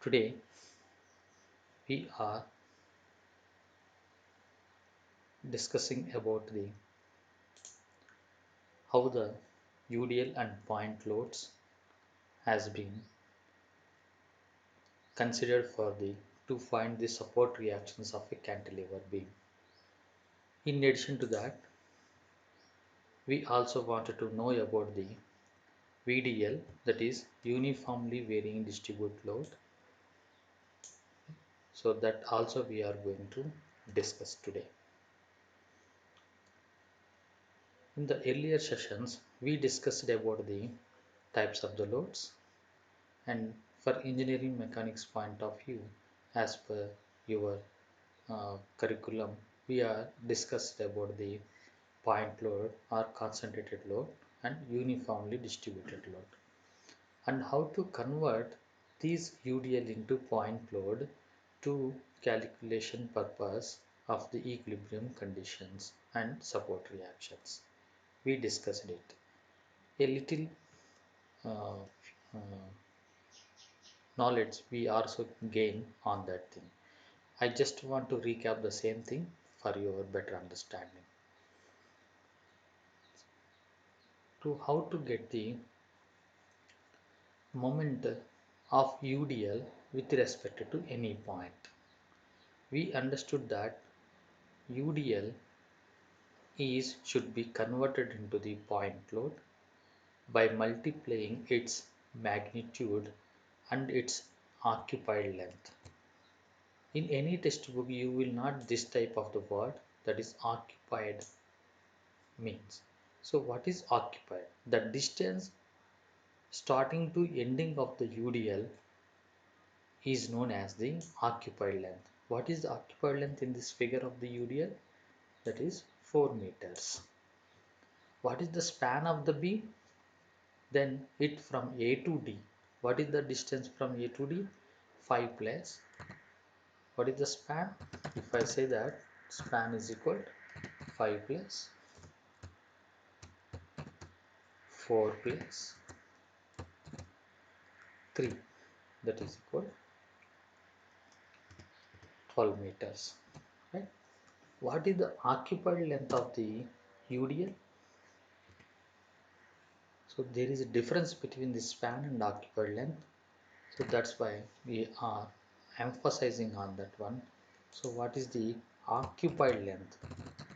Today we are discussing about the how the UDL and point loads has been considered for the to find the support reactions of a cantilever beam. In addition to that, we also wanted to know about the VDL, that is uniformly varying distribute load. So that also we are going to discuss today. In the earlier sessions, we discussed about the types of the loads, and for engineering mechanics point of view, as per your curriculum, we are discussed about the point load or concentrated load and uniformly distributed load, and how to convert these UDL into point load to calculation purpose of the equilibrium conditions and support reactions. We discussed it. A little uh, uh, knowledge we also gain on that thing. I just want to recap the same thing for your better understanding. To how to get the moment of UDL with respect to any point. We understood that UDL is should be converted into the point load by multiplying its magnitude and its occupied length. In any textbook, you will not this type of the word, that is occupied means. So what is occupied? The distance starting to ending of the UDL is known as the occupied length. What is the occupied length in this figure of the UDL? That is 4 meters. What is the span of the beam? Then it from A to D. What is the distance from A to D? 5 plus. What is the span? If I say that span is equal to 5 plus 4 plus 3, that is equal 12 meters. Right? What is the occupied length of the UDL? So there is a difference between the span and occupied length. So that's why we are emphasizing on that one. So what is the occupied length?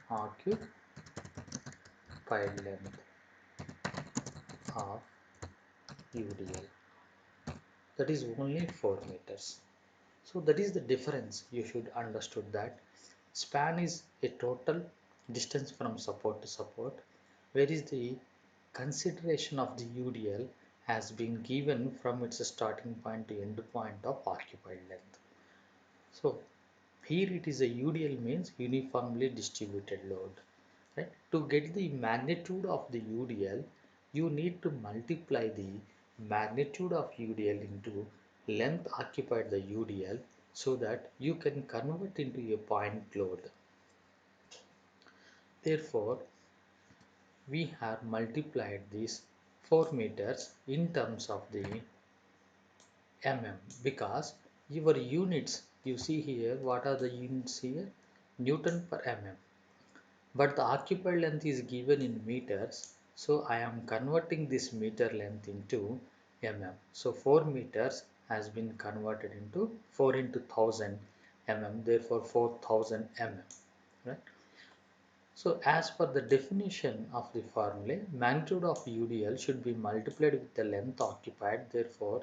Occupied length of UDL. That is only 4 meters. So that is the difference. You should understood that span is a total distance from support to support, whereas the consideration of the UDL has been given from its starting point to end point of occupied length. So here it is a UDL means uniformly distributed load. Right? To get the magnitude of the UDL, you need to multiply the magnitude of UDL into length occupied the UDL so that you can convert into a point load. Therefore, we have multiplied these 4 meters in terms of the mm, because your units, you see here, what are the units here? Newton per mm. But the occupied length is given in meters, so I am converting this meter length into mm. So 4 meters has been converted into 4 into 1000 mm, therefore 4000 mm. Right? So as per the definition of the formula, magnitude of UDL should be multiplied with the length occupied. Therefore,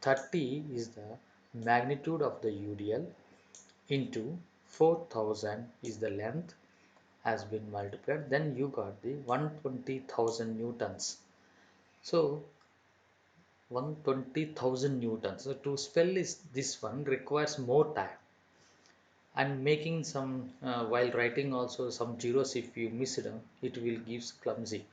30 is the magnitude of the UDL into 4000 is the length has been multiplied. Then you got the 120,000 newtons. So 120,000 newtons. So to spell this one requires more time, and making some while writing also some zeros, if you miss it, it will gives clumsy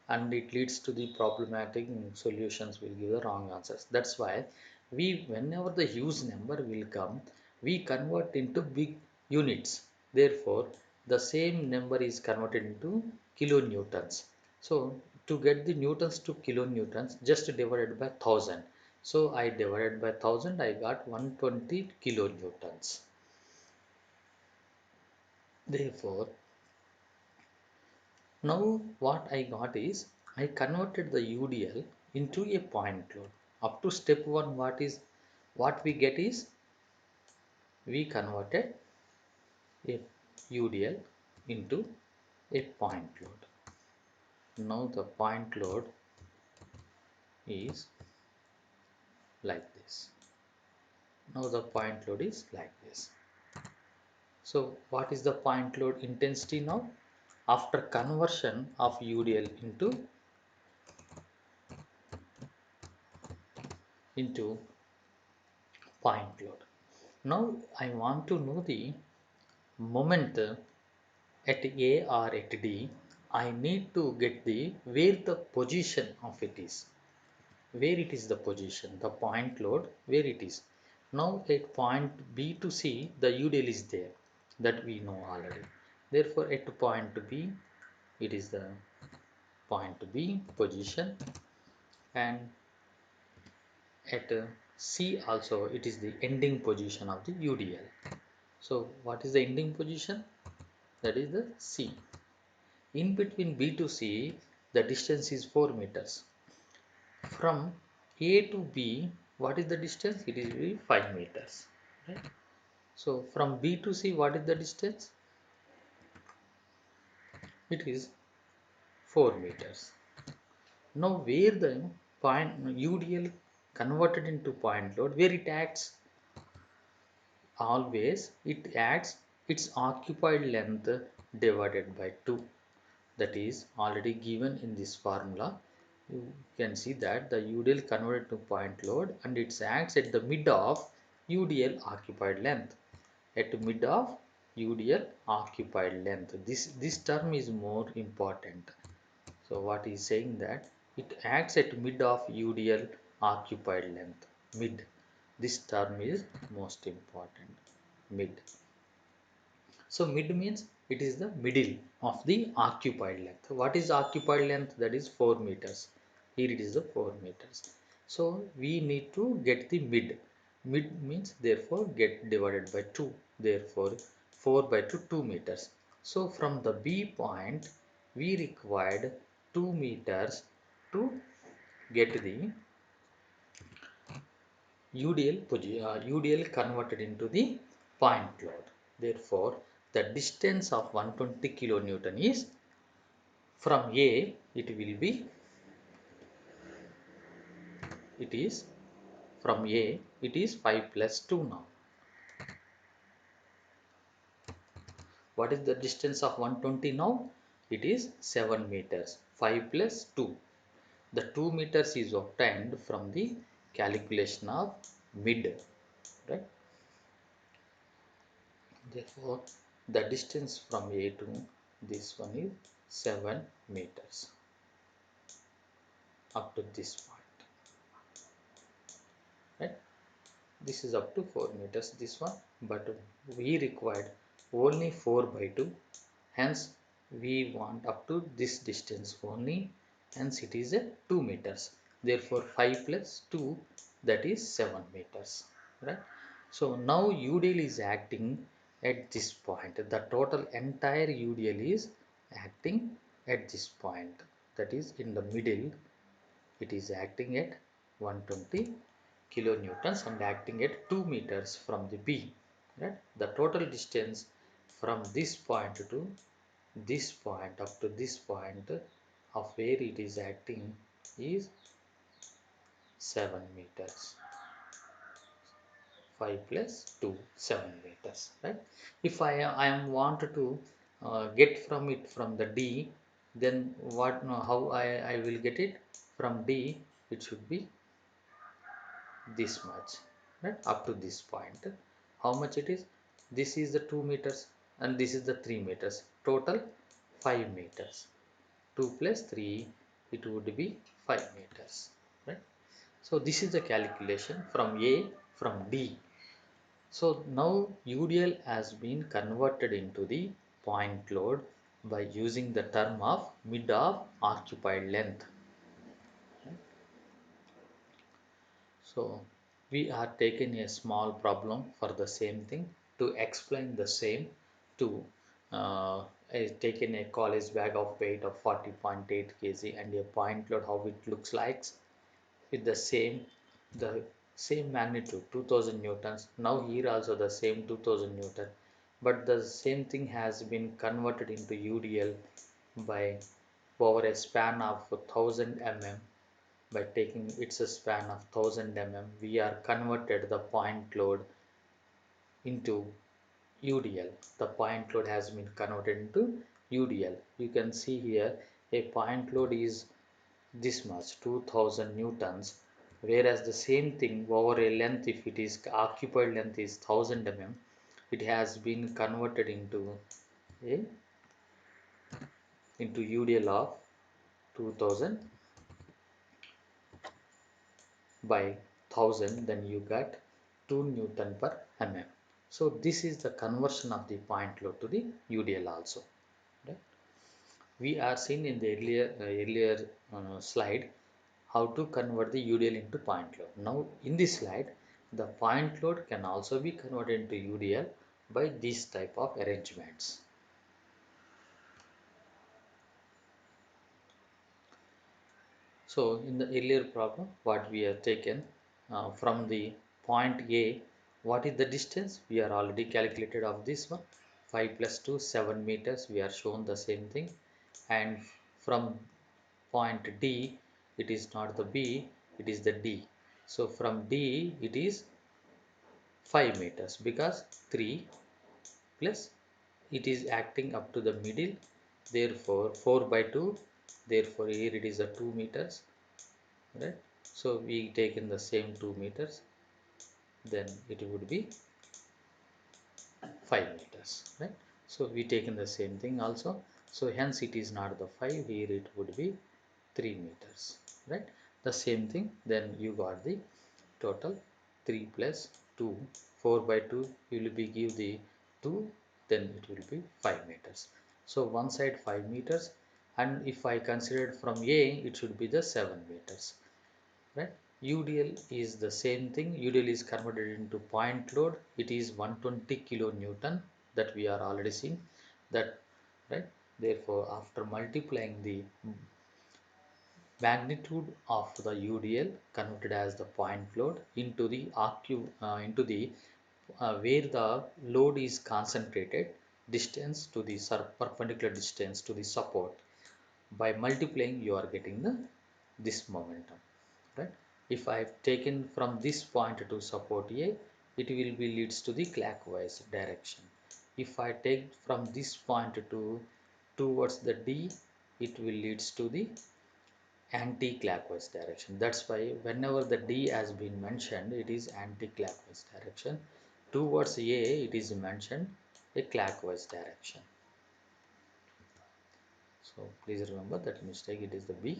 and it leads to the problematic solutions will give the wrong answers. That's why we, whenever the huge number will come, we convert into big units. Therefore the same number is converted into kilonewtons. So to get the newtons to kilonewtons, just divided by 1000. So I divided by 1000, I got 120 kilonewtons. Therefore, now what I got is I converted the UDL into a point load. Up to step 1, what we get is we converted a UDL into a point load. Now the point load is like this. Now the point load is like this. So what is the point load intensity now? After conversion of UDL into point load. Now I want to know the moment at A or at D. I need to get the where the position of it is. Where it is the position, the point load, where it is. Now at point B to C, the UDL is there. That we know already. Therefore, at point B, it is the point B position, and at C also it is the ending position of the UDL. So what is the ending position? That is the C. In between B to C, the distance is 4 meters. From A to B, what is the distance? It is 5 meters. Right? So from B to C, what is the distance? It is 4 meters. Now where the point UDL converted into point load, where it acts? Always it acts its occupied length divided by 2. That is already given in this formula. You can see that the UDL converted to point load and it acts at the mid of UDL occupied length. At mid of UDL occupied length. This term is more important. So what is saying that it acts at mid of UDL occupied length. Mid. This term is most important. Mid. So mid means it is the middle of the occupied length. What is occupied length? That is 4 meters. Here it is the 4 meters. So we need to get the mid. Mid means therefore get divided by 2. Therefore 4 by 2, 2 meters. So from the B point we required 2 meters to get the UDL converted into the point load. Therefore, the distance of 120 kilonewton is from A, it is from A, it is 5 plus 2 now. What is the distance of 120 now? It is 7 meters. 5 plus 2. The 2 meters is obtained from the calculation of mid. Right? Therefore, the distance from A to this one is 7 meters up to this point. Right? This is up to 4 meters, this one, but we required only 4 by 2. Hence, we want up to this distance only. Hence, it is a 2 meters. Therefore, 5 plus 2, that is 7 meters. Right? So, now UDL is acting at this point. The total entire UDL is acting at this point. That is in the middle. It is acting at 120 kilonewtons and acting at 2 meters from the B. Right? The total distance from this point to this point up to this point of where it is acting is 7 meters. 5 plus 2, 7 meters. Right? If I am wanted to get from it from the D, then what? No, how I will get it from D? It should be this much, right, up to this point. How much it is? This is the 2 meters and this is the 3 meters, total 5 meters. 2 plus 3, it would be 5 meters, right? So this is the calculation from A, from D. So now UDL has been converted into the point load by using the term of mid of occupied length. So we are taking a small problem for the same thing to explain the same to taking a college bag of weight of 40.8 kg and a point load how it looks like with the same magnitude 2000 newtons. Now here also the same 2000 newton, but the same thing has been converted into UDL by over a span of 1000 mm. By taking its a span of 1000 mm, we are converted the point load into UDL. The point load has been converted into UDL. You can see here a point load is this much 2000 newtons, whereas the same thing over a length, if it is occupied length is 1000 mm, it has been converted a into UDL of 2000 by 1000, then you get 2 Newton per mm. So this is the conversion of the point load to the UDL also. Right? We are seen in the earlier slide how to convert the UDL into point load. Now in this slide, the point load can also be converted into UDL by this type of arrangements. So in the earlier problem, what we have taken from the point A, what is the distance? We are already calculated of this one. 5 plus 2, 7 meters. We are shown the same thing. And from point D, it is not the B, it is the D. So from D, it is 5 meters because 3 plus it is acting up to the middle. Therefore, 4 by 2. Therefore, here it is a 2 meters. Right, so we take in the same 2 meters, then it would be 5 meters, right? So we take in the same thing also, so hence it is not the 5, here it would be 3 meters, right? The same thing, then you got the total 3 plus 2, 4 by 2 will be give the 2, then it will be 5 meters. So one side 5 meters, and if I consider from A, it should be the 7 meters. Right, UDL is the same thing. UDL is converted into point load. It is 120 kilonewton that we are already seeing that, right? Therefore, after multiplying the magnitude of the UDL converted as the point load into the where the load is concentrated, distance to the perpendicular distance to the support, by multiplying you are getting the this momentum, right? If I have taken from this point to support A, it will be leads to the clockwise direction. If I take from this point to towards the D, it will leads to the anti-clockwise direction. That's why whenever the D has been mentioned, it is anti-clockwise direction. Towards A, it is mentioned a clockwise direction. So please remember that mistake, it is the B,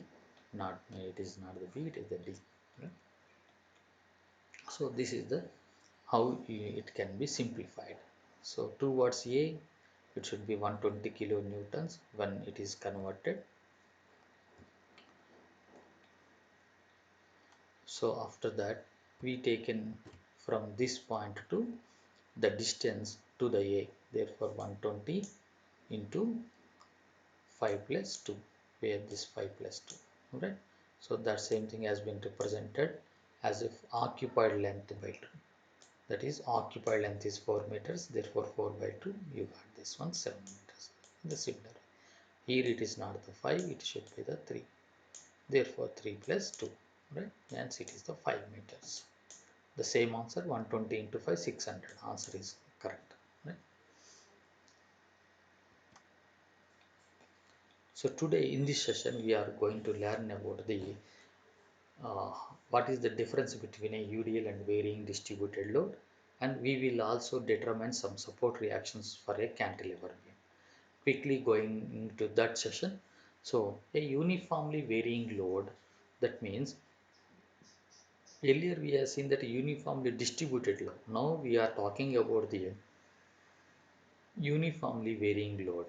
not it is not the B, it is the D. Right? So this is the how it can be simplified. So towards A, it should be 120 kilonewtons when it is converted. So after that, we taken from this point to the distance to the A. Therefore, 120 into 5 plus 2, where this 5 plus 2, right? So that same thing has been represented as if occupied length by 2. That is, occupied length is 4 meters, therefore 4 by 2, you got this one 7 meters. The similar, here it is not the 5, it should be the 3. Therefore 3 plus 2, right? Hence it is the 5 meters. The same answer, 120 into 5, 600. Answer is correct, right? So today in this session, we are going to learn about the uh, what is the difference between a UDL and varying distributed load, and we will also determine some support reactions for a cantilever beam. Quickly going into that session. So a uniformly varying load, that means earlier we have seen that uniformly distributed load. Now we are talking about the uniformly varying load.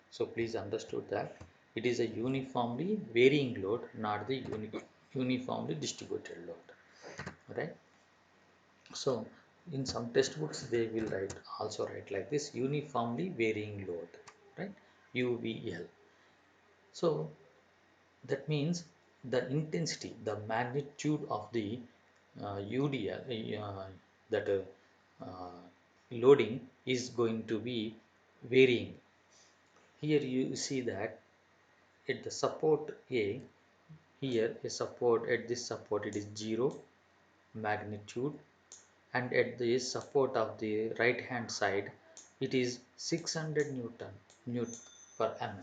So please understood that it is a uniformly varying load, not the uniformly distributed load. right? So in some textbooks they will write, also write like this, uniformly varying load, right? UVL. So that means the intensity, the magnitude of the UDL, that loading is going to be varying. Here you see that at the support A, here a support, at this support it is 0 magnitude, and at the support of the right hand side it is 600 newton per mm.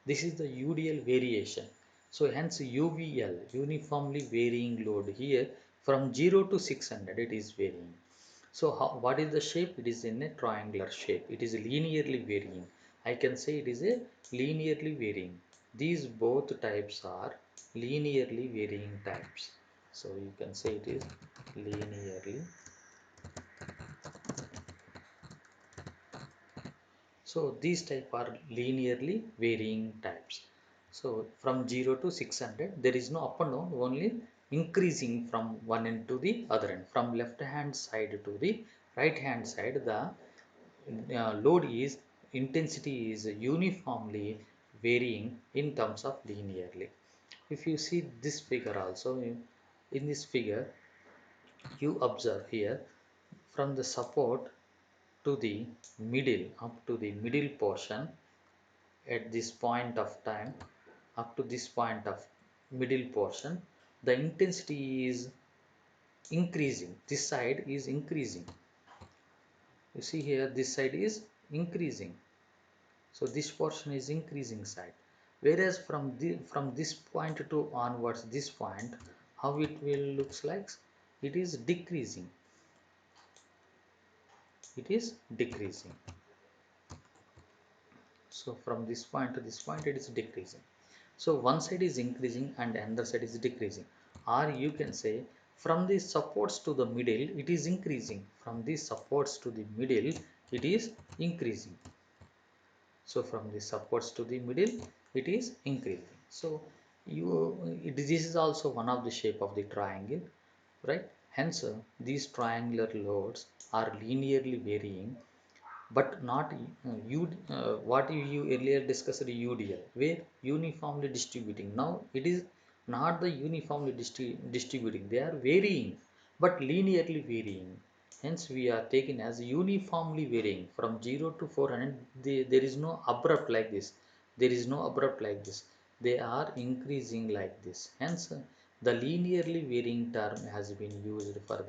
This is the UDL variation. So hence UVL, uniformly varying load, here from 0 to 600 it is varying. So what is the shape? It is in a triangular shape. It is linearly varying. I can say it is a linearly varying. These both types are linearly varying types. So you can say it is linearly. So these type are linearly varying types. So from 0 to 600 there is no up and down, only increasing from one end to the other end. From left hand side to the right hand side, the load is, intensity is uniformly varying in terms of linearly. If you see this figure also, in this figure you observe here, from the support to the middle, up to the middle portion, at this point of time, up to this point of middle portion, the intensity is increasing. This side is increasing. You see here, this side is increasing. So this portion is increasing side. Whereas from this point to onwards, this point, how it will looks like? It is decreasing. It is decreasing. So from this point to this point, it is decreasing. So one side is increasing and another side is decreasing. Or you can say from the supports to the middle, it is increasing. From the supports to the middle, it is increasing. So from the supports to the middle, it is increasing. So this is also one of the shape of the triangle, right? Hence, these triangular loads are linearly varying, but not what you earlier discussed, UDL, where uniformly distributing. Now it is not the uniformly distributing, they are varying, but linearly varying. Hence we are taken as uniformly varying from 0 to 400. There is no abrupt like this, there is no abrupt like this, they are increasing like this. Hence the linearly varying term has been used for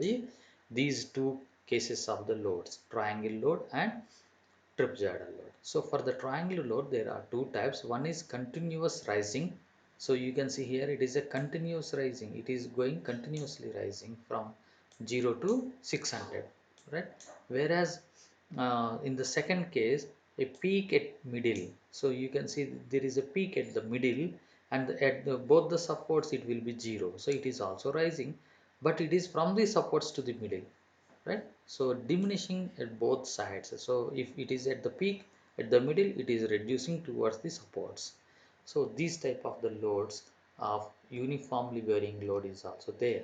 these two cases of the loads, triangle load and trapezoidal load. So for the triangular load, there are two types. One is continuous rising. So you can see here it is a continuous rising. It is going continuously rising from 0 to 600, right? Whereas in the second case, a peak at middle. So you can see there is a peak at the middle, and at both the supports it will be 0. So it is also rising, but it is from the supports to the middle, right? So diminishing at both sides. So if it is at the peak, at the middle it is reducing towards the supports. So these type of the loads of uniformly varying load is also there.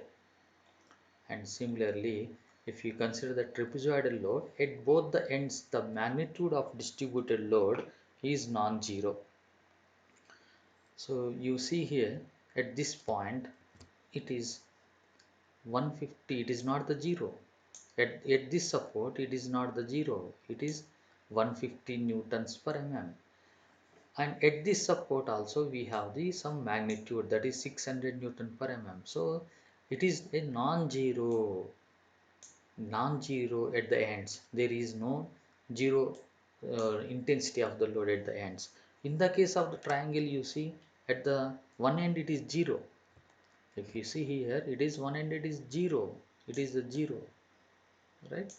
And similarly, if you consider the trapezoidal load, at both the ends the magnitude of distributed load is non-zero. So you see here, at this point it is 150, it is not the 0. At this support it is not the 0, it is 150 newtons per mm. And at this support also we have the some magnitude, that is 600 newton per mm. So it is a non-zero at the ends. There is no zero intensity of the load at the ends. In the case of the triangle, you see at the one end it is 0. If you see here, it is one end, it is 0. It is the 0, right?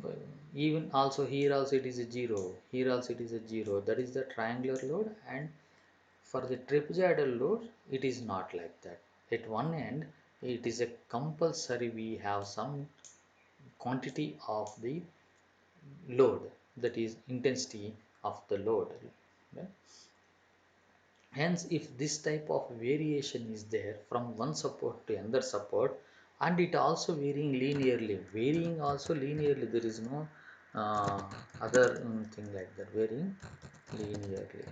But even also here also it is a 0. Here also it is a 0. That is the triangular load. And for the trapezoidal load, it is not like that. At one end, it is a compulsory we have some quantity of the load, that is intensity of the load, right? Hence if this type of variation is there from one support to another support, and it also varying linearly, varying also linearly, there is no uh, other thing like that, varying linearly.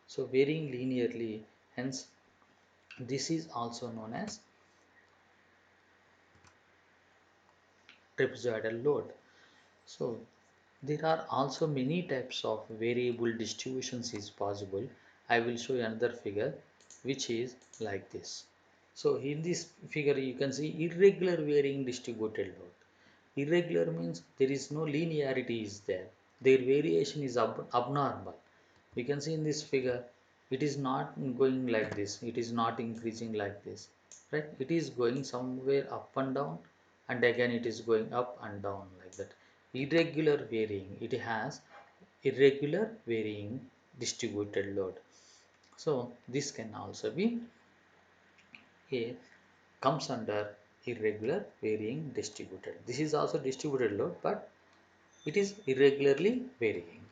So varying linearly, hence this is also known as trapezoidal load. So there are also many types of variable distributions is possible. I will show you another figure which is like this. So in this figure you can see irregular varying distributed load. Irregular means there is no linearity is there. Their variation is abnormal. You can see in this figure it is not going like this. It is not increasing like this. Right? It is going somewhere up and down, and again it is going up and down like that. Irregular varying. It has irregular varying distributed load. So this can also be a comes under irregular varying distributed. This is also distributed load, but it is irregularly varying.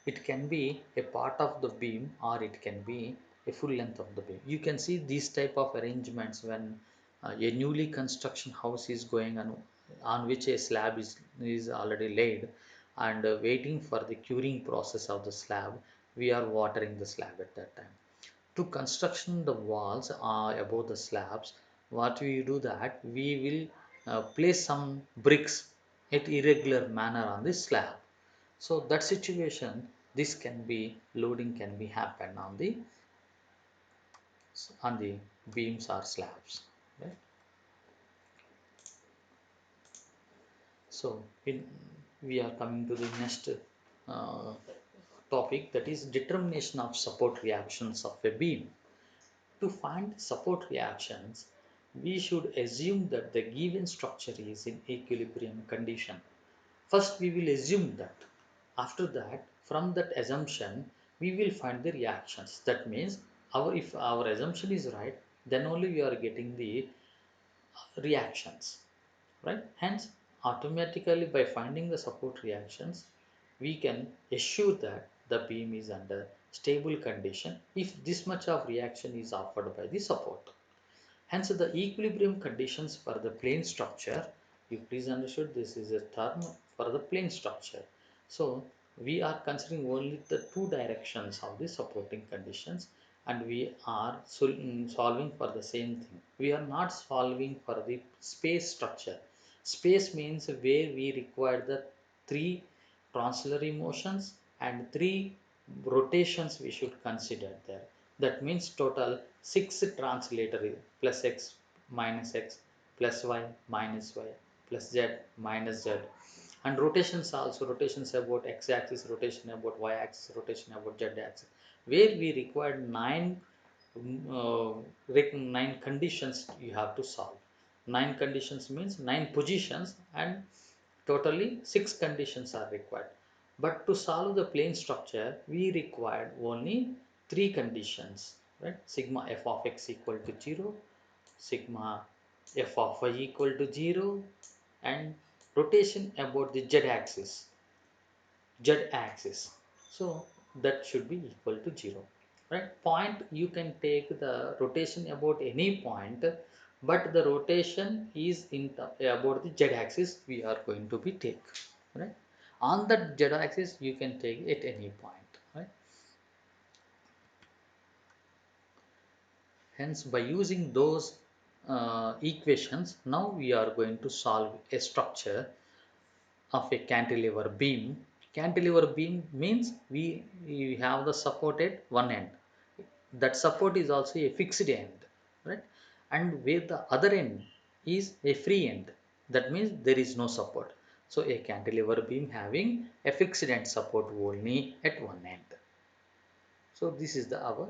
It can be a part of the beam or it can be a full length of the beam. You can see these type of arrangements when a newly construction house is going on which a slab is already laid, and waiting for the curing process of the slab, we are watering the slab at that time. To construction the walls above the slabs, what we do that we will place some bricks at irregular manner on the slab. So that situation, this can be loading can be happen on the beams or slabs, right? So we are coming to the next uh, topic, that is determination of support reactions of a beam. To find support reactions, we should assume that the given structure is in equilibrium condition. First, we will assume that. After that, from that assumption, we will find the reactions. That means, if our assumption is right, then only we are getting the reactions, right? Hence, automatically by finding the support reactions, we can assure that the beam is under stable condition if this much of reaction is offered by the support. Hence, the equilibrium conditions for the plane structure, you please understood this is a term for the plane structure. So, we are considering only the two directions of the supporting conditions, and we are solving for the same thing. We are not solving for the space structure. Space means where we require the three translatory motions and three rotations we should consider there. That means total 6 translatory plus x plus y minus y plus z minus z, and rotations also, rotations about x axis, rotation about y axis, rotation about z axis, where we require 9 conditions you have to solve. 9 conditions means 9 positions, and totally 6 conditions are required. But to solve the plane structure, we required only 3 conditions, right? Sigma f of x equal to 0, sigma f of y equal to 0, and rotation about the z axis. So that should be equal to 0, right? Point, you can take the rotation about any point, but the rotation is about the z-axis we are going to be take, right? On that z-axis you can take at any point, right? Hence, by using those equations, now we are going to solve a structure of a cantilever beam. Cantilever beam means we have the support at one end. That support is also a fixed end, right? And where the other end is a free end, that means there is no support. So a cantilever beam having a fixed end support only at one end. So this is the our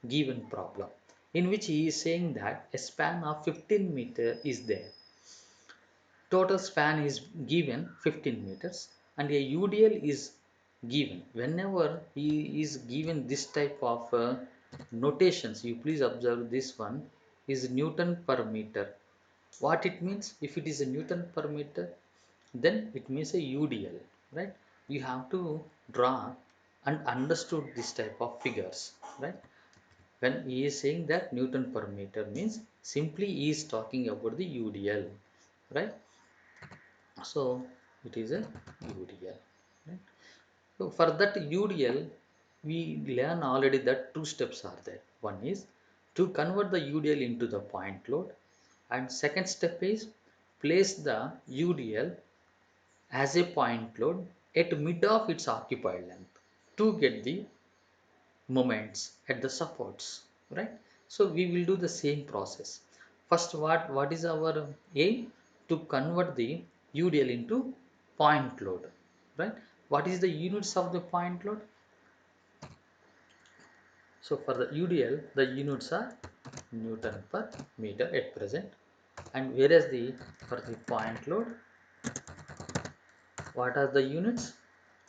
given problem, in which he is saying that a span of 15 meter is there. Total span is given 15 meters, and a UDL is given. Whenever he is given this type of notations, you please observe this one is Newton per meter. What it means? If it is a Newton per meter, then it means a UDL, right? You have to draw and understood this type of figures. right? When he is saying that Newton per meter means simply he is talking about the UDL, right? So it is a UDL, right? So for that UDL, we learn already that two steps are there. One is to convert the UDL into the point load, and second step is place the UDL as a point load at mid of its occupied length to get the moments at the supports, right? So we will do the same process. First, what is our aim? To convert the UDL into point load, right? What is the units of the point load? So for the UDL, the units are Newton per meter at present, and whereas the for the point load, what are the units?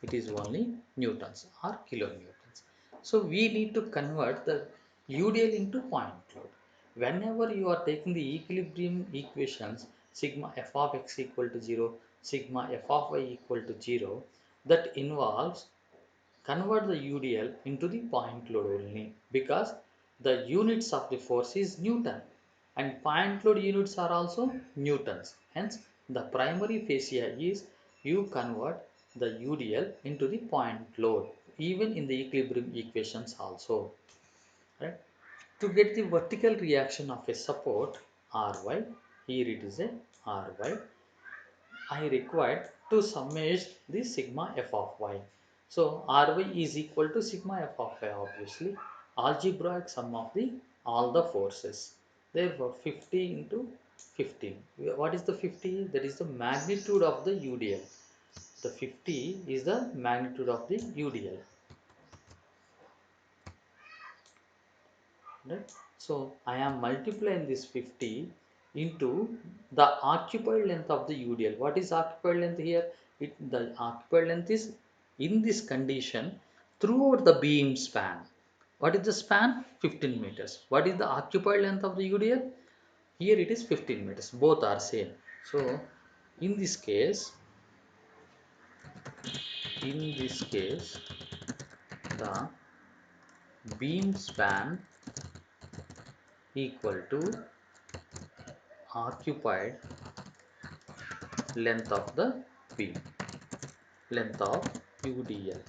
It is only newtons or kilonewtons. So we need to convert the UDL into point load. Whenever you are taking the equilibrium equations, sigma f of x equal to 0, sigma f of y equal to 0, that involves convert the UDL into the point load only, because the units of the force is Newton and point load units are also Newtons. Hence, the primary fascia is you convert the UDL into the point load, even in the equilibrium equations also. Right? To get the vertical reaction of a support Ry, here it is a Ry, I required to summate the sigma f of y. So Ry is equal to sigma f of y, obviously algebraic sum of the all the forces. Therefore 50 into 15. What is the 50? That is the magnitude of the UDL. The 50 is the magnitude of the UDL. Right? So I am multiplying this 50 into the occupied length of the UDL. What is occupied length here? The occupied length is in this condition throughout the beam span. What is the span? 15 meters. What is the occupied length of the UDL? Here it is 15 meters. Both are same. So in this case, in this case, the beam span equal to occupied length of the beam, length of UDL,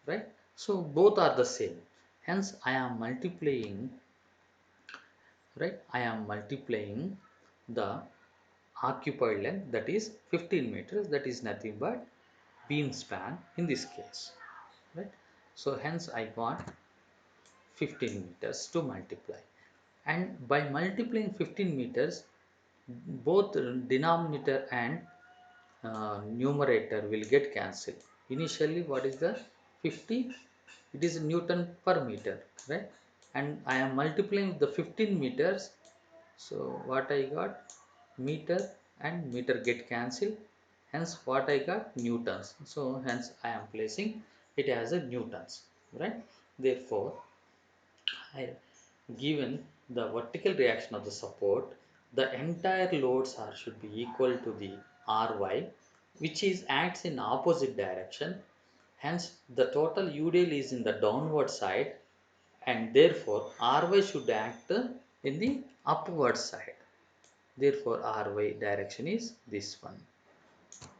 right? So both are the same. Hence, I am multiplying, right? I am multiplying the occupied length, that is 15 meters, that is nothing but beam span in this case, right? So hence I got 15 meters to multiply, and by multiplying 15 meters, both denominator and numerator will get cancelled. Initially, what is the 50? It is Newton per meter, right? And I am multiplying with the 15 meters. So what I got? Meter and meter get cancelled. Hence, what I got? Newtons. So hence, I am placing it as a newtons, right? Therefore, I given the vertical reaction of the support, the entire loads are should be equal to the Ry, which is acts in opposite direction. Hence, the total UDL is in the downward side, and therefore Ry should act in the upward side. Therefore, Ry direction is this one.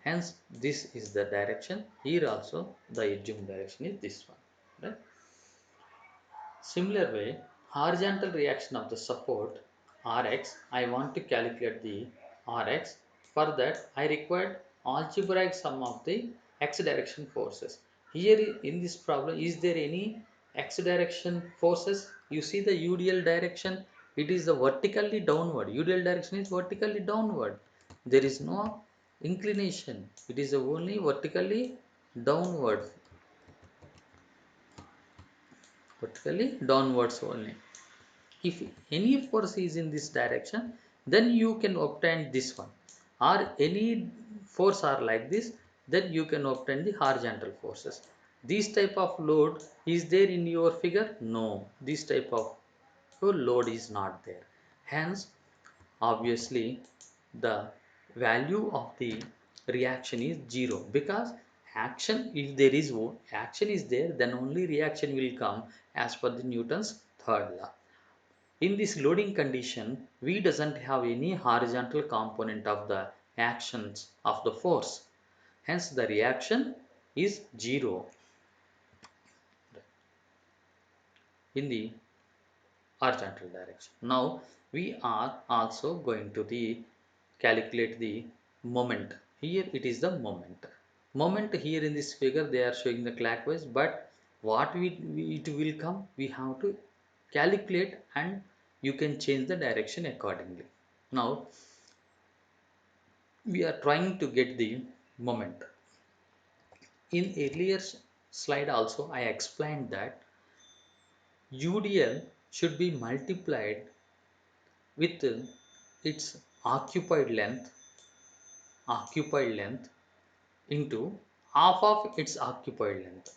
Hence, this is the direction. Here also, the assumed direction is this one. Right? Similar way, horizontal reaction of the support Rx, I want to calculate the Rx. For that, I required algebraic sum of the x direction forces. Here in this problem, is there any x direction forces? You see the UDL direction, it is the vertically downward. UDL direction is vertically downward. There is no inclination. It is only vertically downward. Vertically downwards only. If any force is in this direction, then you can obtain this one, or any force are like this, then you can obtain the horizontal forces. This type of load is there in your figure? No, this type of load is not there. Hence, obviously, the value of the reaction is 0, because action, if there is action is there, then only reaction will come as per the Newton's third law. In this loading condition, V doesn't have any horizontal component of the actions of the force, hence the reaction is zero in the horizontal direction. Now we are also going to the calculate the moment. Here it is the moment. Moment here in this figure they are showing the clockwise, but what it will come, we have to calculate and you can change the direction accordingly. Now we are trying to get the moment. In earlier slide also I explained that UDL should be multiplied with its occupied length into half of its occupied length.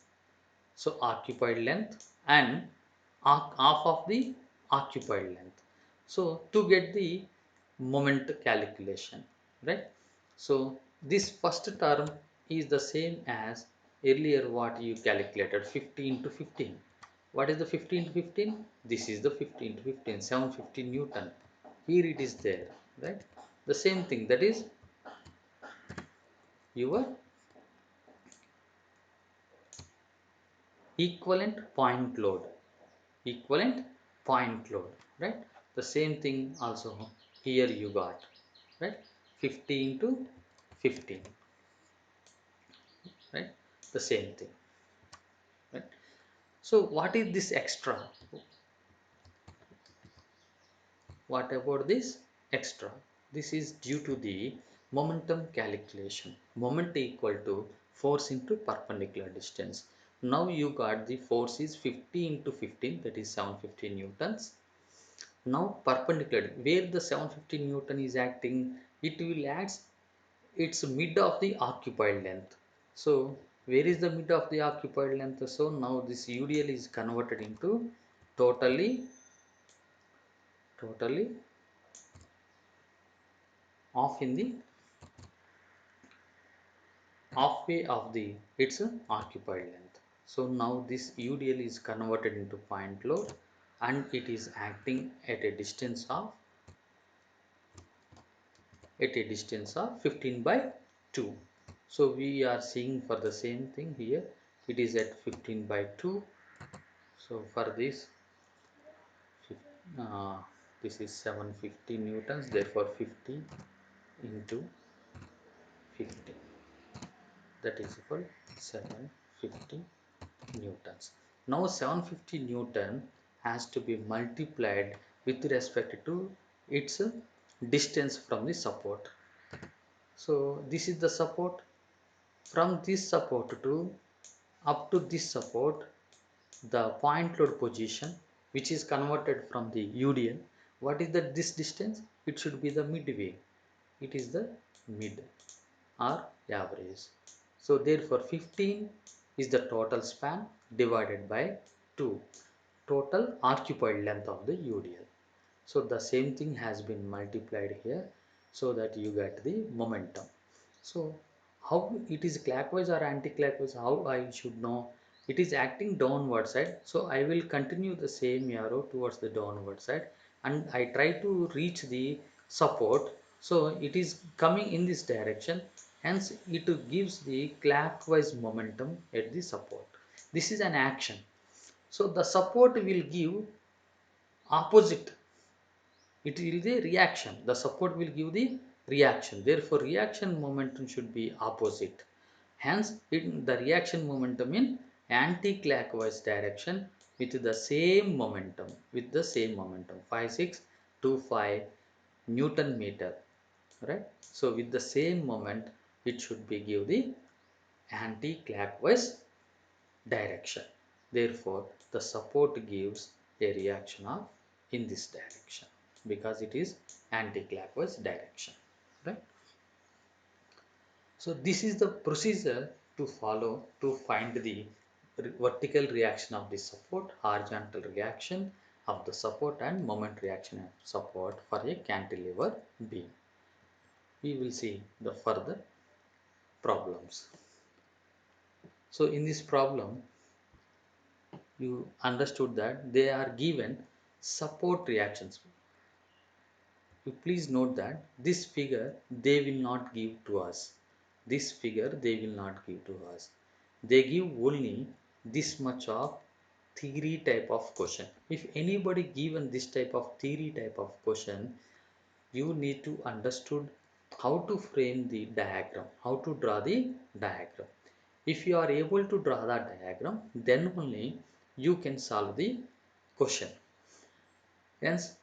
So occupied length and half of the occupied length. So to get the moment calculation, right? So this first term is the same as earlier what you calculated 15 to 15. What is the 15 to 15? This is the 15 to 15, 750 Newton. Here it is there, right? The same thing, that is your equivalent point load. Equivalent point load, right? The same thing also here you got, right? 15 to 15, right? The same thing, right? So what is this extra? What about this extra? This is due to the momentum calculation. Moment equal to force into perpendicular distance. Now you got the force is 50 into 15, that is 750 newtons. Now perpendicular, where the 750 Newton is acting, it will act its mid of the occupied length. So where is the mid of the occupied length? So now this UDL is converted into totally off in the halfway of the its occupied length. So now this UDL is converted into point load and it is acting at a distance of 15 by 2. So we are seeing for the same thing here, it is at 15 by 2. So for this uh, this is 750 newtons, therefore 50 into 50, that is equal 750 newtons. Now 750 newton has to be multiplied with respect to its distance from the support. So this is the support. From this support to up to this support, the point load position which is converted from the UDL, what is this distance? It should be the midway. It is the mid or average. So therefore 15 is the total span divided by 2, total occupied length of the UDL. So the same thing has been multiplied here so that you get the momentum. So how it is clockwise or anti-clockwise, how I should know? It is acting downward side. So I will continue the same arrow towards the downward side and I try to reach the support. So it is coming in this direction. Hence it gives the clockwise momentum at the support. This is an action. So the support will give opposite, it will the reaction, the support will give the reaction, therefore reaction momentum should be opposite, hence the reaction momentum in anti-clockwise direction with the same momentum, 5625 newton meter, right? So with the same moment it should be give the anti-clockwise direction, therefore the support gives a reaction of in this direction because it is anti-clockwise direction, right? So this is the procedure to follow to find the vertical reaction of the support, horizontal reaction of the support and moment reaction of support for a cantilever beam. We will see the further problems. So in this problem, you understood that they are given support reactions. You please note that this figure they will not give to us. This figure they will not give to us. They give only this much of theory type of question. If anybody given this type of theory type of question, you need to understood how to frame the diagram, how to draw the diagram. If you are able to draw the diagram, then only you can solve the question. Hence,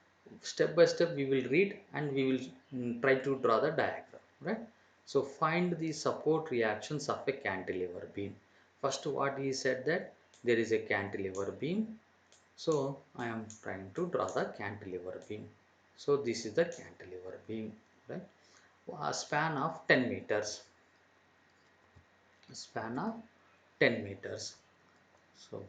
step by step we will read and we will try to draw the diagram, right? So find the support reactions of a cantilever beam. First, what he said that there is a cantilever beam. So I am trying to draw the cantilever beam. So this is the cantilever beam, right? A span of 10 meters. A span of 10 meters. So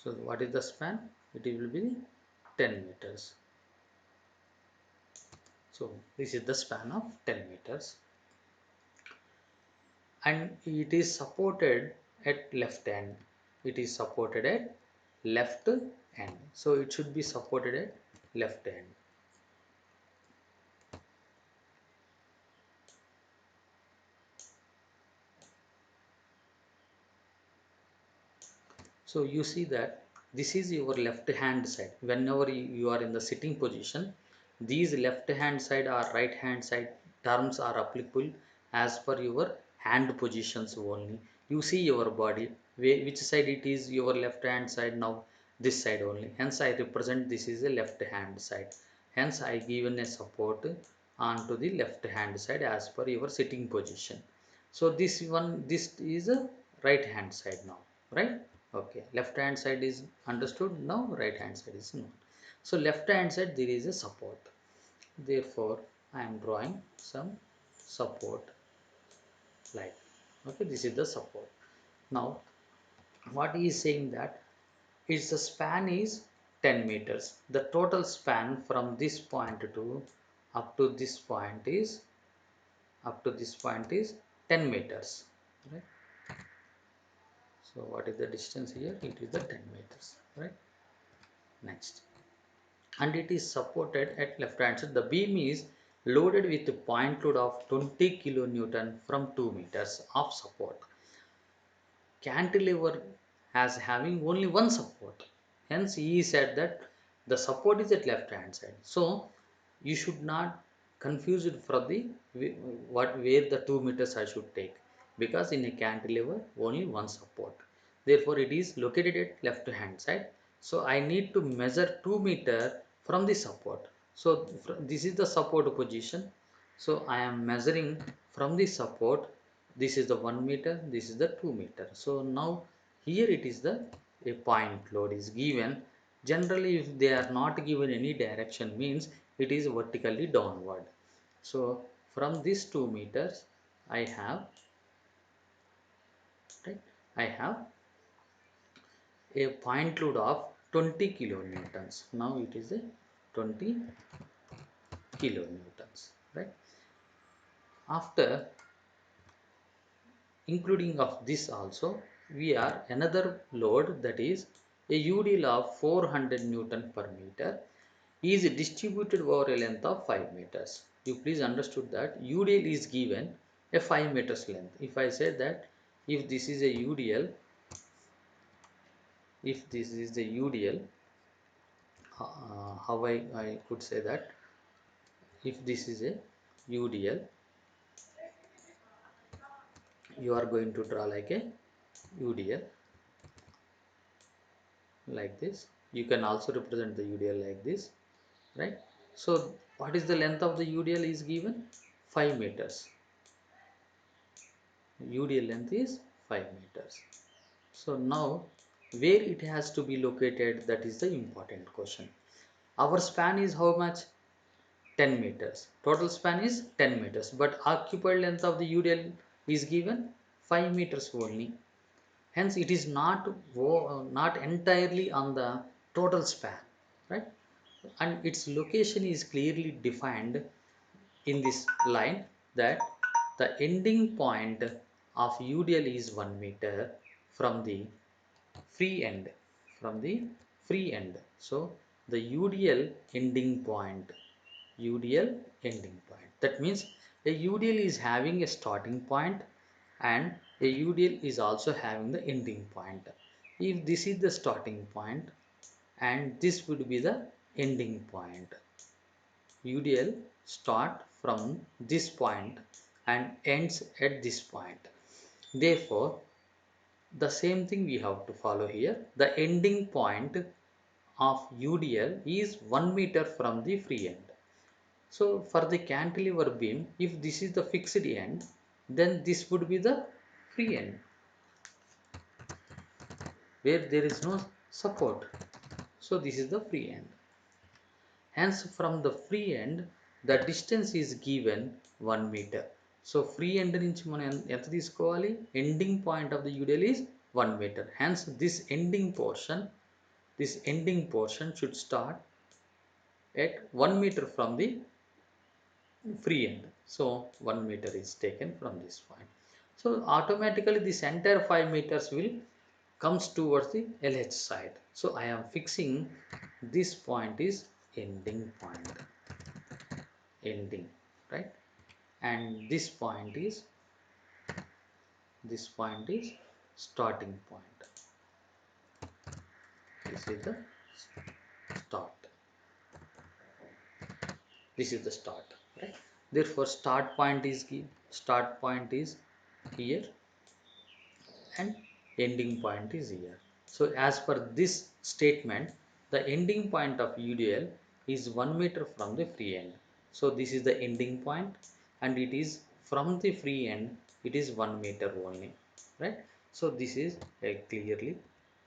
so what is the span? It will be 10 meters. So this is the span of 10 meters, and it is supported at left end. It is supported at left end. So it should be supported at left end. So you see that this is your left hand side. Whenever you are in the sitting position, these left hand side or right hand side terms are applicable as per your hand positions only. You see your body, which side it is your left hand side now, this side only. Hence I represent this is a left hand side. Hence I given a support onto the left hand side as per your sitting position. So this is a right hand side now, right? Okay, left hand side is understood now, right hand side is not. So left hand side there is a support. Therefore, I am drawing some support like, okay, this is the support. Now, what he is saying that is the span is 10 meters. The total span from this point to up to this point is 10 meters. Right? So what is the distance here? It is the 10 meters. Right? Next. And it is supported at left hand side. The beam is loaded with a point load of 20 kilonewton from 2 meters of support. Cantilever has having only one support. Hence he said that the support is at left hand side. So you should not confuse it for the where the 2 meters I should take, because in a cantilever only one support. Therefore it is located at left hand side. So I need to measure 2 meter from the support. So this is the support position. So I am measuring from the support. This is the 1 meter, this is the 2 meter. So now here it is the a point load is given. Generally if they are not given any direction means it is vertically downward. So from this 2 meters I have, right, I have a point load of 20 kilonewtons. Now it is a 20 kilonewtons, right? After including of this also, we are another load, that is a UDL of 400 Newton per meter is distributed over a length of 5 meters. You please understood that UDL is given a 5 meters length. If I say that if this is a UDL, if this is the UDL, how I could say that if this is a UDL, you are going to draw like a UDL like this. You can also represent the UDL like this, right? So what is the length of the UDL is given? 5 meters. UDL length is 5 meters. So now where it has to be located, that is the important question. Our span is how much? 10 meters. Total span is 10 meters, but occupied length of the UDL is given 5 meters only. Hence it is not entirely on the total span, right? and its location is clearly defined in this line, that the ending point of UDL is 1 meter from the free end, from the free end. So the UDL ending point, UDL ending point, that means a UDL is having a starting point and a UDL is also having the ending point. If this is the starting point and this would be the ending point, UDL start from this point and ends at this point. Therefore, the same thing we have to follow here. The ending point of UDL is 1 meter from the free end. So for the cantilever beam, if this is the fixed end, then this would be the free end where there is no support. So this is the free end. Hence from the free end, the distance is given 1 meter. So free end నుంచి మనం ఎంత తీసుకోవాలి? Ending point of the UDL is 1 meter. Hence this ending portion should start at 1 meter from the free end. So 1 meter is taken from this point. So automatically this entire 5 meters will comes towards the LH side. So I am fixing this point is ending point, ending, right? And this point is starting point. This is the start. This is the start, right? Therefore start point is here and ending point is here. So as per this statement, the ending point of UDL is 1 meter from the free end. So this is the ending point and it is from the free end, it is 1 meter only, right? So this is clearly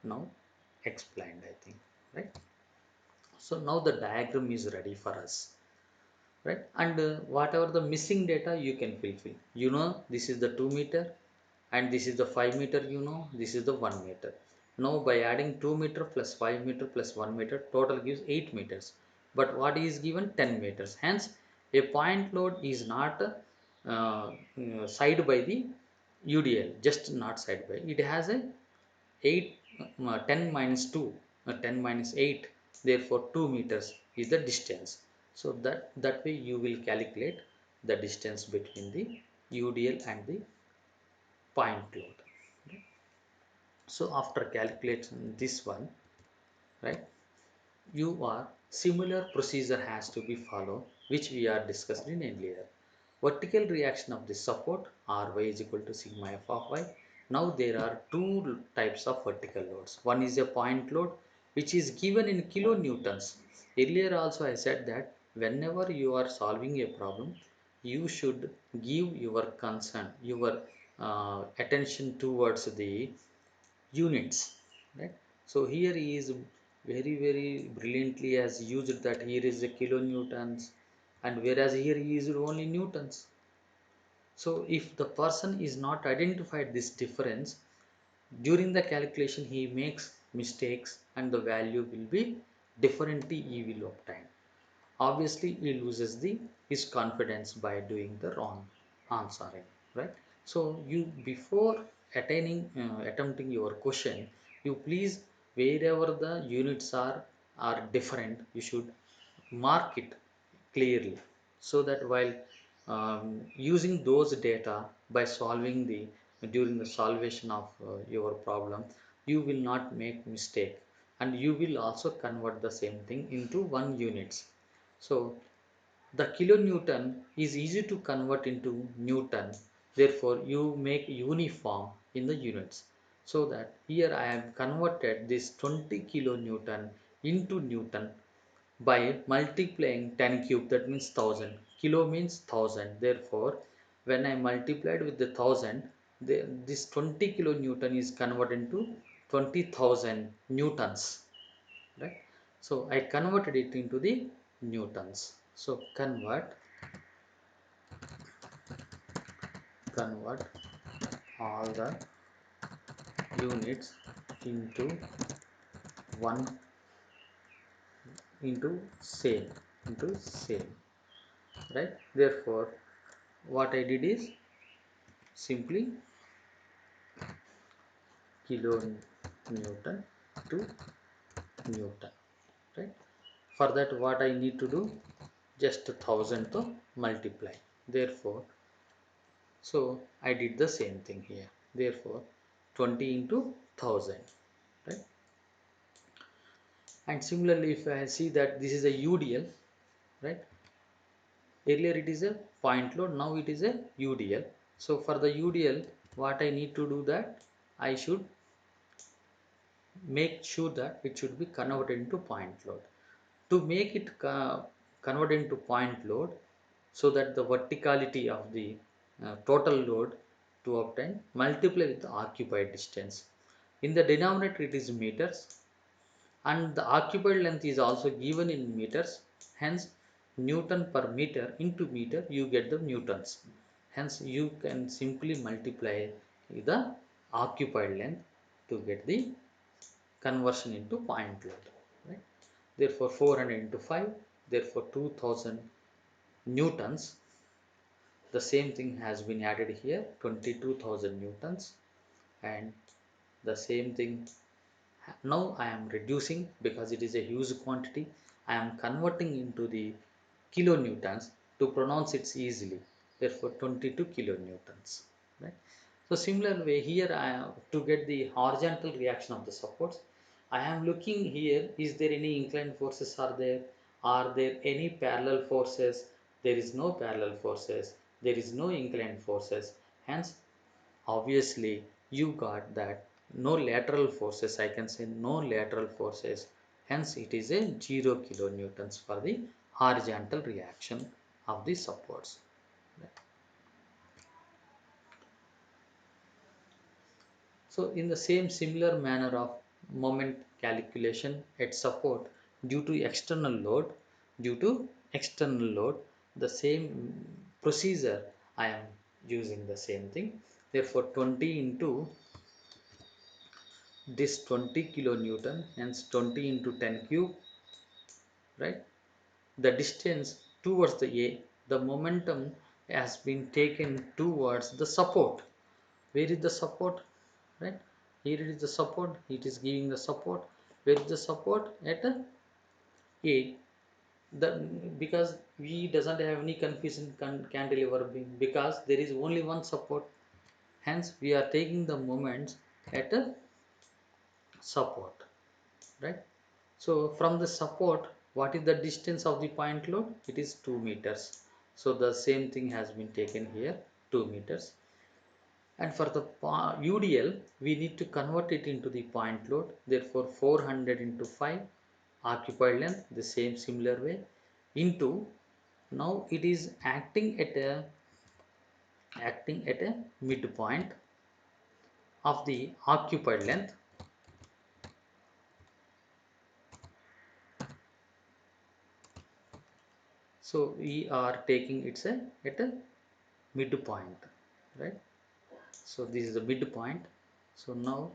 now explained, I think, right? So now the diagram is ready for us, right? And whatever the missing data you can fulfill, this is the 2 meter and this is the 5 meter, this is the 1 meter. Now by adding 2 meter plus 5 meter plus 1 meter, total gives 8 meters, but what is given 10 meters. Hence a point load is not side by the UDL, just not side by, it has a 8 10 minus 2 10 minus 8, therefore 2 meters is the distance. So that way you will calculate the distance between the UDL and the point load. So after calculating this one, right, you are similar procedure has to be followed, which we are discussed in earlier. Vertical reaction of the support Ry is equal to sigma f of y. Now there are two types of vertical loads. One is a point load which is given in kilonewtons. Earlier also I said that whenever you are solving a problem, you should give your concern, your attention towards the units, right? So here he is very brilliantly has used that here is a kilonewtons, and whereas here he used only newtons. So if the person is not identified this difference during the calculation, he makes mistakes and the value will be differently he will obtain. Obviously he loses his confidence by doing the wrong answering, right? So you, before attempting your question, you please, wherever the units are different, you should mark it clearly, so that while using those data by solving the during the solvation of your problem, you will not make mistake, and you will also convert the same thing into one units. So the kilonewton is easy to convert into newton, therefore you make uniform in the units. So that here I have converted this 20 kilonewton into newton by multiplying 10 cube, that means 1000. Kilo means 1000, therefore when I multiplied with the 1000, this 20 kilonewton is converted into 20,000 newtons, right? So I converted it into the newtons. So convert all the units into one into same into same, right? Therefore what I did is simply kilonewton to newton, right? For that what I need to do, just 1000 to multiply. Therefore, so I did the same thing here. Therefore 20 into 1000, right? And similarly, if I see that this is a UDL, right? Earlier it is a point load, now it is a UDL. So for the UDL, what I need to do, that I should make sure that it should be converted into point load. To make it converted into point load, so that the verticality of the total load to obtain, multiply with the occupied distance. In the denominator it is meters, and the occupied length is also given in meters. Hence Newton per meter into meter, you get the newtons. Hence you can simply multiply the occupied length to get the conversion into point load, right? Therefore 400 into 5, therefore 2000 newtons. The same thing has been added here, 22,000 newtons. And the same thing, now I am reducing because it is a huge quantity. I am converting into the kilonewtons to pronounce it easily. Therefore 22 kilonewtons, right? So similar way here, I am to get the horizontal reaction of the supports. I am looking here, is there any inclined forces are there any parallel forces? There is no parallel forces, there is no inclined forces. Hence obviously you got that no lateral forces, I can say no lateral forces. Hence it is a 0 kilonewtons for the horizontal reaction of the supports. So in the same similar manner of moment calculation at support due to external load, due to external load, the same procedure I am using the same thing. Therefore 20 into this 20 kilonewton, hence 20 into 10 cube, right? The distance towards the A, the momentum has been taken towards the support. Where is the support, right? Here it is the support, it is giving the support. Where is the support? At A. The, because we doesn't have any confusion, cantilever beam, because there is only one support. Hence we are taking the moments at a support, right? So from the support, what is the distance of the point load? It is 2 meters. So the same thing has been taken here, 2 meters. And for the UDL, we need to convert it into the point load. Therefore 400 into 5 occupied length, the same similar way, into, now it is acting at a midpoint of the occupied length. So we are taking it's a at a midpoint, right? So this is the midpoint. So now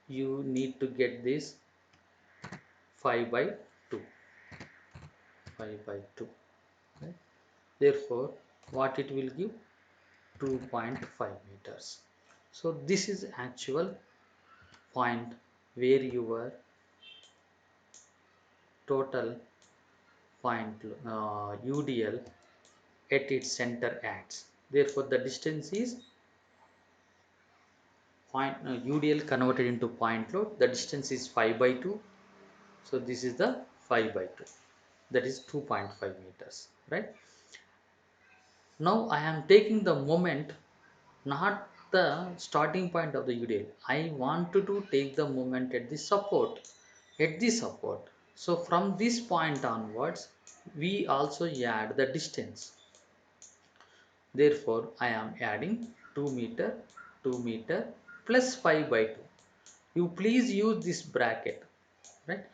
you need to get this 5 by 2, 5 by 2, right? Therefore what it will give, 2.5 meters. So this is actual point where your total point UDL at its center acts. Therefore the distance is point UDL converted into point load, the distance is 5 by 2. So this is the 5 by 2, that is 2.5 meters, right? Now I am taking the moment, not the starting point of the UDL. I wanted to take the moment at the support, at the support. So from this point onwards, we also add the distance. Therefore I am adding 2 meter, 2 meter plus 5 by 2. You please use this bracket, right?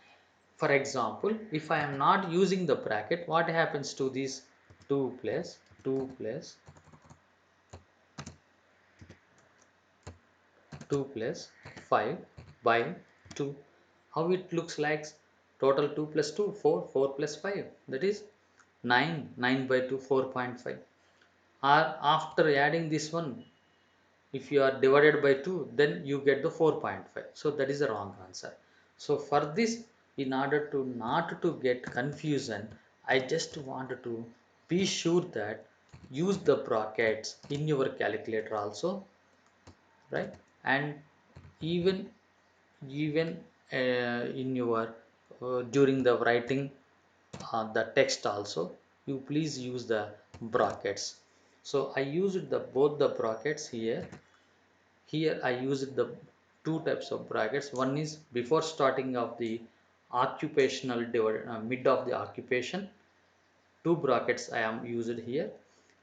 For example, if I am not using the bracket, what happens to this 2 plus 2 plus 2 plus 5 by 2? How it looks like? Total 2 plus 2 4, 4 plus 5, that is 9, 9 by 2 4.5. Or after adding this one, if you are divided by 2, then you get the 4.5. So that is the wrong answer. So for this, in order to not to get confusion, I just wanted to be sure that use the brackets in your calculator also, right? And even even in your during the writing the text also, you please use the brackets. So I used the both the brackets here. Here I used the two types of brackets. One is before starting of the occupational mid of the occupation, two brackets I am used here.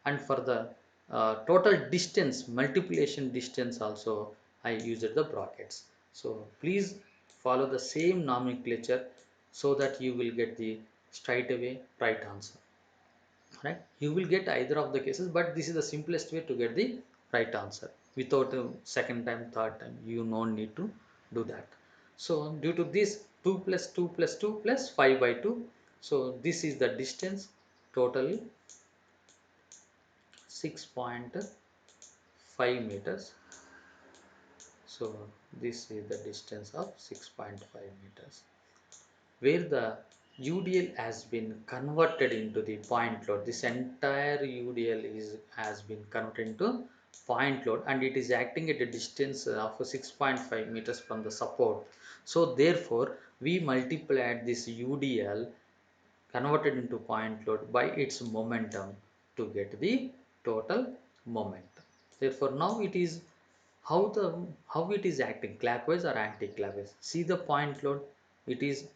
And for the total distance, multiplication distance also, I used the brackets. So please follow the same nomenclature so that you will get the straight away right answer, right? You will get either of the cases, but this is the simplest way to get the right answer without a second time, third time. You no need to do that. So due to this, 2 plus 2 plus 2 plus 5 by 2, so this is the distance, total 6.5 meters. So this is the distance of 6.5 meters, where the UDL has been converted into the point load. This entire UDL has been converted into point load, and it is acting at a distance of 6.5 meters from the support. So therefore, we multiplied this UDL converted into point load by its momentum to get the total moment. Therefore, now it is how it is acting, clockwise or anti-clockwise. See the point load, it is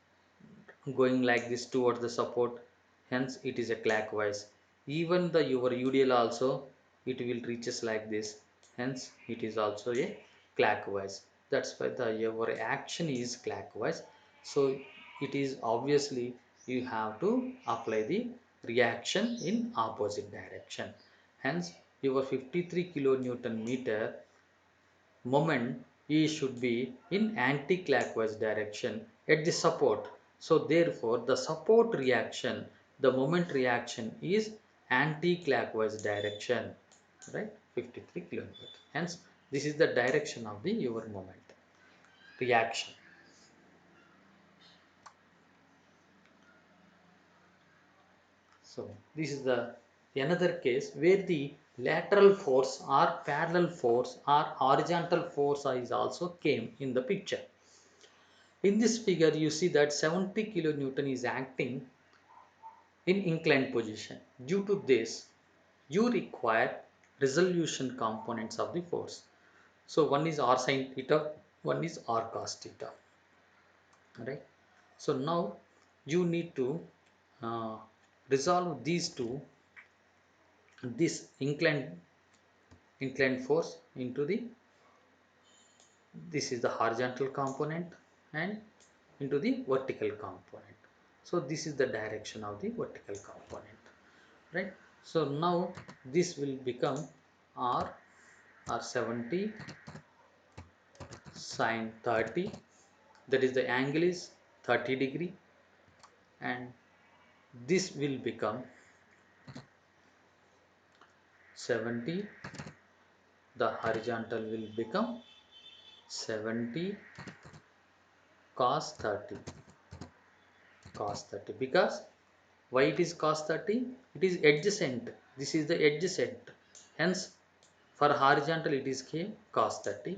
going like this towards the support, hence it is a clockwise. Even the your UDL also, it will reaches like this, hence it is also a clockwise. That's why the your action is clockwise. So it is obviously you have to apply the reaction in opposite direction. Hence your 53 kilonewton meter moment E should be in anti-clockwise direction at the support. So therefore the support reaction, the moment reaction is anti-clockwise direction, right? 53 kilonewton. Hence this is the direction of the your moment reaction. So this is the another case where the lateral force or parallel force or horizontal force is also came in the picture. In this figure, you see that 70 kilonewton is acting in inclined position. Due to this, you require resolution components of the force. So one is r sin theta, one is r cos theta. Right? So now you need to uh, resolve these two, this inclined force into the, this is the horizontal component, and into the vertical component. So this is the direction of the vertical component, right? So now this will become r r 70 sine 30, that is the angle is 30 degree, and this will become 70, the horizontal will become 70 cos 30, cos 30, because why it is cos 30? It is adjacent, this is the adjacent, hence for horizontal it is k cos 30.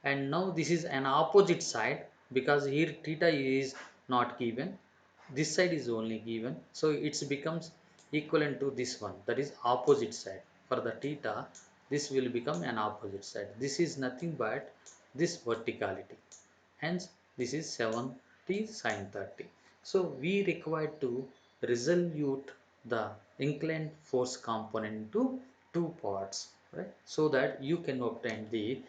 And now this is an opposite side, because here theta is not given, this side is only given, so it becomes equivalent to this one, that is opposite side. For the theta, this will become an opposite side, this is nothing but this verticality, hence this is 70 sine 30. So we require to resolute the inclined force component into two parts, right? So that you can obtain the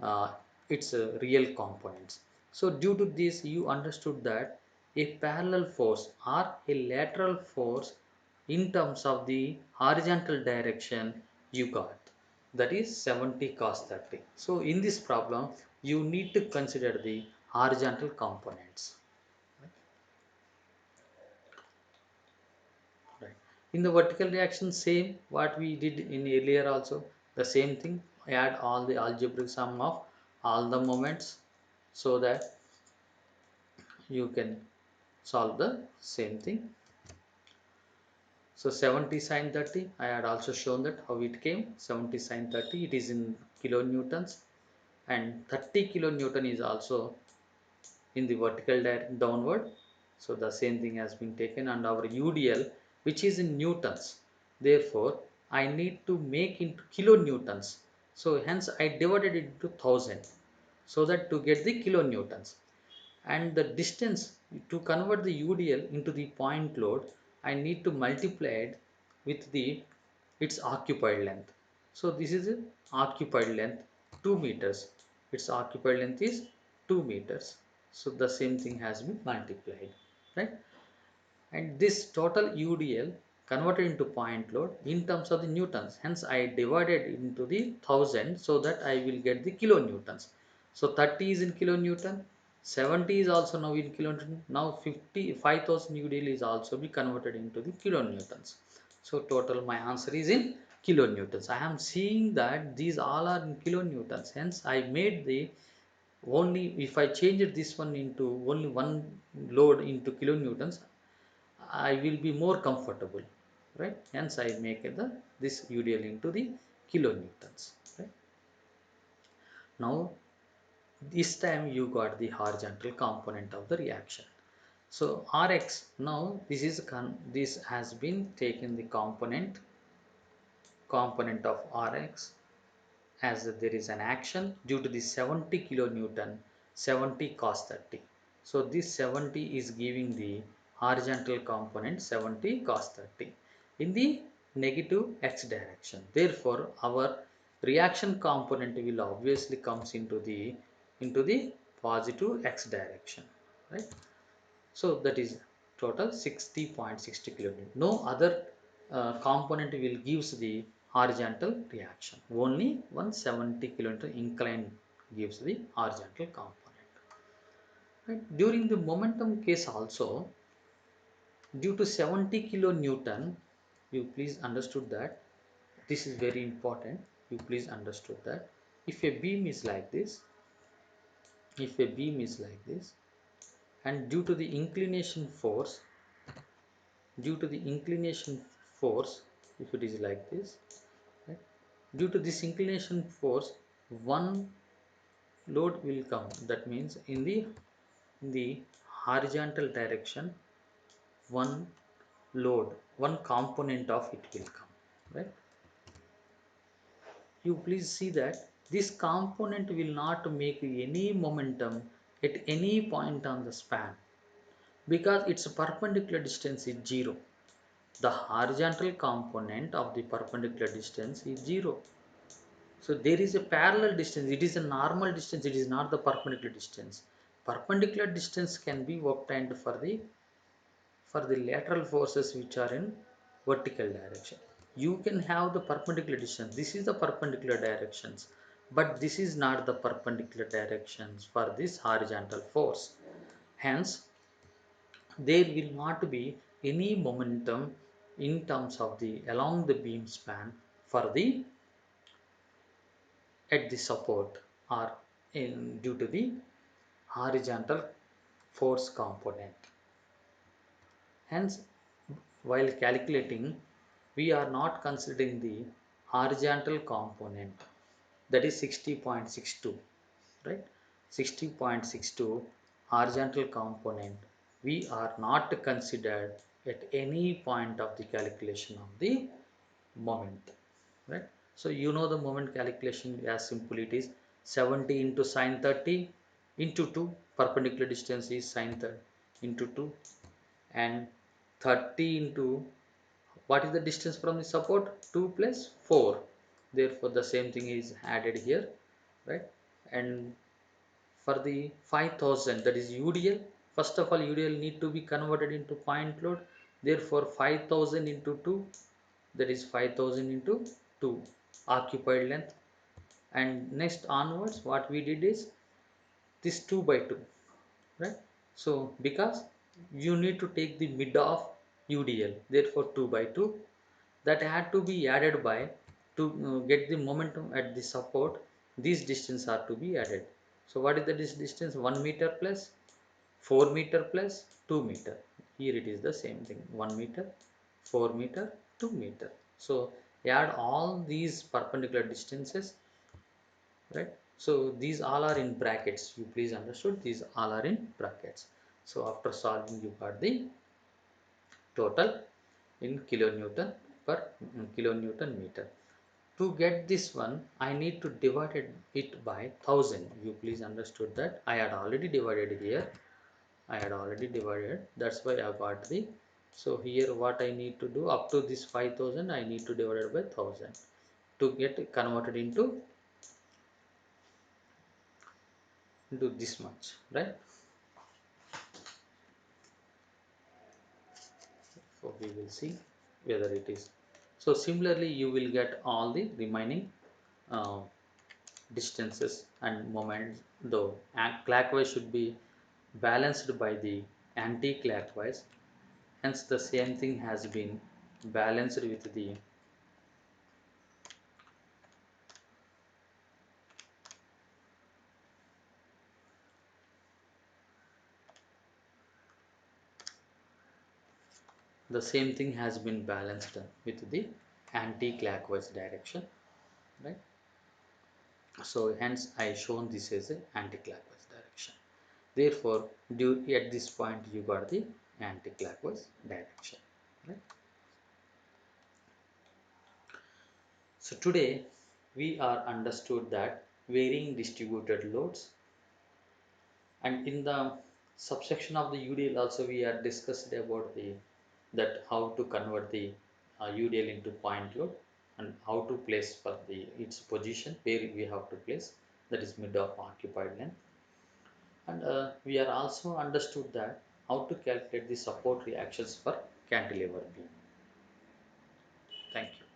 uh, its real components. So due to this, you understood that a parallel force or a lateral force in terms of the horizontal direction you got, that is 70 cos 30. So in this problem, you need to consider the horizontal components. In the vertical reaction, same what we did in earlier also, the same thing. Add all the algebraic sum of all the moments so that you can solve the same thing. So 70 sine 30, I had also shown that how it came. 70 sine 30, it is in kilonewtons, and 30 kilonewton is also in the vertical downward. So the same thing has been taken, and our UDL, which is in newtons, therefore I need to make into kilonewtons. So hence I divided it into 1000 so that to get the kilonewtons. And the distance, to convert the UDL into the point load, I need to multiply it with the its occupied length. So this is a occupied length 2 meters. Its occupied length is 2 meters. So the same thing has been multiplied, right? And this total UDL converted into point load in terms of the newtons. Hence I divided into the 1000 so that I will get the kilonewtons. So 30 is in kilonewton, 70 is also now in kilonewton. Now 55,000 UDL is also be converted into the kilonewtons. So total my answer is in kilonewtons. I am seeing that these all are in kilonewtons. Hence I made the only, if I change this one into only one load into kilonewtons, I will be more comfortable, right? Hence I make this UDL into the kilonewtons, right? Now this time you got the horizontal component of the reaction. So Rx, now this has been taken the component of Rx, as there is an action due to the 70 kilonewton, 70 cos 30. So this 70 is giving the horizontal component 70 cos 30 in the negative x direction. Therefore our reaction component will obviously comes into the positive x direction, right? So that is total 60.60 kilonewton. No other component will gives the horizontal reaction. Only 170 kilonewton incline gives the horizontal component. Right? During the momentum case also, due to 70 kilonewton, you please understood that this is very important. You please understood that if a beam is like this, if a beam is like this, and due to the inclination force, due to the inclination force, if it is like this, right? Due to this inclination force, one load will come. That means in the horizontal direction, one load, one component of it will come, right? You please see that this component will not make any momentum at any point on the span, because its perpendicular distance is 0. The horizontal component of the perpendicular distance is 0. So there is a parallel distance. It is a normal distance. It is not the perpendicular distance. Perpendicular distance can be obtained for the lateral forces which are in vertical direction. You can have the perpendicular distance. This is the perpendicular directions, but this is not the perpendicular directions for this horizontal force. Hence, there will not be any momentum in terms of the along the beam span for the at the support, or in due to the horizontal force component. Hence, while calculating, we are not considering the horizontal component, that is 60.62, right? 60.62 horizontal component we are not considered at any point of the calculation of the moment, right? So you know the moment calculation, as simple it is 70 into sine 30 into 2, perpendicular distance is sine 30 into 2, and 30 into, what is the distance from the support? 2 plus 4. Therefore the same thing is added here, right? And for the 5000, that is UDL, first of all UDL need to be converted into point load. Therefore 5000 into 2, that is 5000 into 2 occupied length. And next onwards what we did is this 2 by 2, right? So because you need to take the mid of UDL, therefore 2 by 2, that had to be added by, to get the momentum at the support, these distance are to be added. So what is the distance? 1 meter plus 4 meter plus 2 meter. Here it is the same thing, 1 meter, 4 meter, 2 meter. So add all these perpendicular distances, right? So these all are in brackets, you please understood, these all are in brackets. So after solving, you got the total in kilonewton per kilonewton meter. To get this one, I need to divide it by 1000. You please understood that I had already divided here. I had already divided. That's why I got the. So here what I need to do, up to this 5000, I need to divide it by 1000 to get converted into this much, right? So we will see whether it is. So similarly, you will get all the remaining uh, distances and moments, though clockwise should be balanced by the anti-clockwise. Hence the same thing has been balanced with the same thing has been balanced with the anti-clockwise direction, right? So hence I shown this as a anti-clockwise direction. Therefore, due at this point you got the anti-clockwise direction, right? So today we are understood that varying distributed loads, and in the subsection of the UDL also we are discussed about the that how to convert the UDL into point load and how to place for the its position where we have to place, that is mid of occupied length. And we are also understood that how to calculate the support reactions for cantilever beam. Thank you.